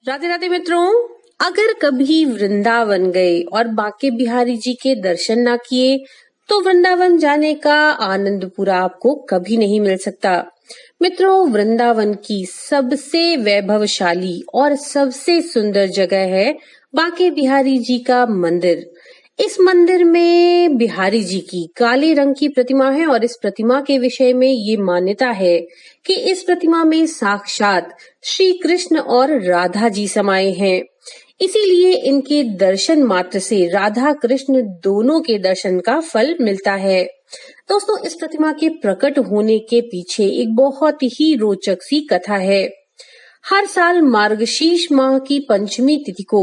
राधे राधे मित्रों, अगर कभी वृंदावन गए और बांके बिहारी जी के दर्शन ना किए तो वृंदावन जाने का आनंद पूरा आपको कभी नहीं मिल सकता। मित्रों, वृंदावन की सबसे वैभवशाली और सबसे सुंदर जगह है बांके बिहारी जी का मंदिर। इस मंदिर में बिहारी जी की काले रंग की प्रतिमा है और इस प्रतिमा के विषय में ये मान्यता है कि इस प्रतिमा में साक्षात श्री कृष्ण और राधा जी समाये हैं। इसीलिए इनके दर्शन मात्र से राधा कृष्ण दोनों के दर्शन का फल मिलता है। दोस्तों, इस प्रतिमा के प्रकट होने के पीछे एक बहुत ही रोचक सी कथा है। हर साल मार्गशीर्ष माह की पंचमी तिथि को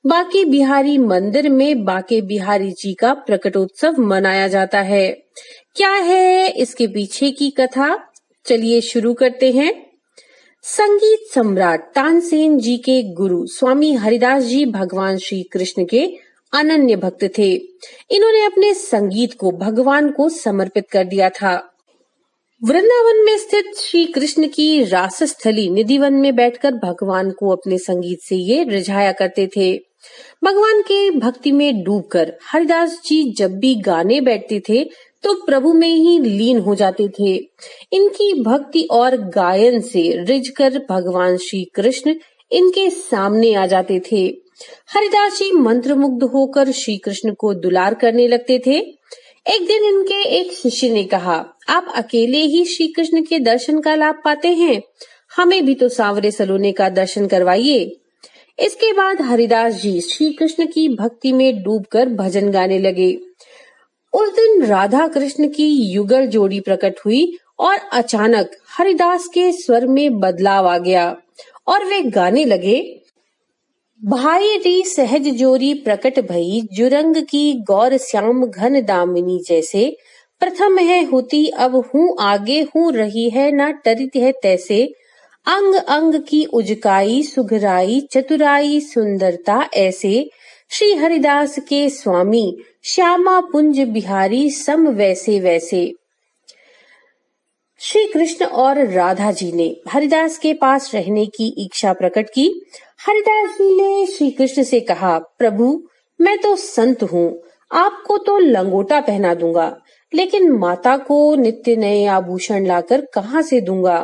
बांके बिहारी मंदिर में बांके बिहारी जी का प्रकटोत्सव मनाया जाता है। क्या है इसके पीछे की कथा? चलिए शुरू करते हैं। संगीत सम्राट तानसेन जी के गुरु स्वामी हरिदास जी भगवान श्री कृष्ण के अनन्य भक्त थे। इन्होंने अपने संगीत को भगवान को समर्पित कर दिया था। वृंदावन में स्थित श्री कृष्ण की रासस्थली निधिवन में बैठकर भगवान को अपने संगीत से ये रिझाया करते थे। भगवान के भक्ति में डूबकर हरिदास जी जब भी गाने बैठते थे तो प्रभु में ही लीन हो जाते थे। इनकी भक्ति और गायन से रिझकर भगवान श्री कृष्ण इनके सामने आ जाते थे। हरिदास जी मंत्रमुग्ध होकर श्री कृष्ण को दुलार करने लगते थे। एक दिन इनके एक शिष्य ने कहा, आप अकेले ही श्री कृष्ण के दर्शन का लाभ पाते हैं, हमें भी तो सांवरे सलोने का दर्शन करवाइए। इसके बाद हरिदास जी श्री कृष्ण की भक्ति में डूबकर भजन गाने लगे। उस दिन राधा कृष्ण की युगल जोड़ी प्रकट हुई और अचानक हरिदास के स्वर में बदलाव आ गया और वे गाने लगे, भाई री सहज जोरी प्रकट भई जुरंग की गौर श्याम घन दामिनी जैसे, प्रथम है होती अब हूँ आगे हूँ रही है ना टरित है तैसे, अंग अंग की उजकाई सुघराई चतुराई सुंदरता ऐसे, श्री हरिदास के स्वामी श्यामा पुंज बिहारी सम वैसे वैसे। श्री कृष्ण और राधा जी ने हरिदास के पास रहने की इच्छा प्रकट की। हरिदास जी ने श्री कृष्ण से कहा, प्रभु मैं तो संत हूँ, आपको तो लंगोटा पहना दूंगा, लेकिन माता को नित्य नए आभूषण लाकर कहाँ से दूंगा।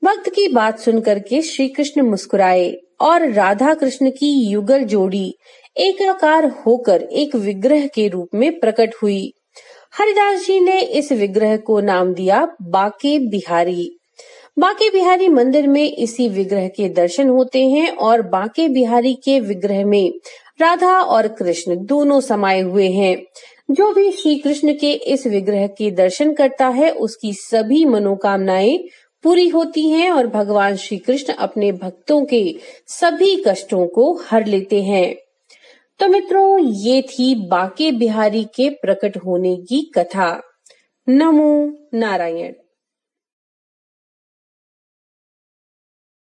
भक्त की बात सुनकर के श्री कृष्ण मुस्कुराए और राधा कृष्ण की युगल जोड़ी एकाकार होकर एक विग्रह के रूप में प्रकट हुई। हरिदास जी ने इस विग्रह को नाम दिया बांके बिहारी। बांके बिहारी मंदिर में इसी विग्रह के दर्शन होते हैं और बांके बिहारी के विग्रह में राधा और कृष्ण दोनों समाये हुए हैं। जो भी श्री कृष्ण के इस विग्रह के दर्शन करता है उसकी सभी मनोकामनाएं पूरी होती हैं और भगवान श्री कृष्ण अपने भक्तों के सभी कष्टों को हर लेते हैं। तो मित्रों, ये थी बांके बिहारी के प्रकट होने की कथा। नमो नारायण।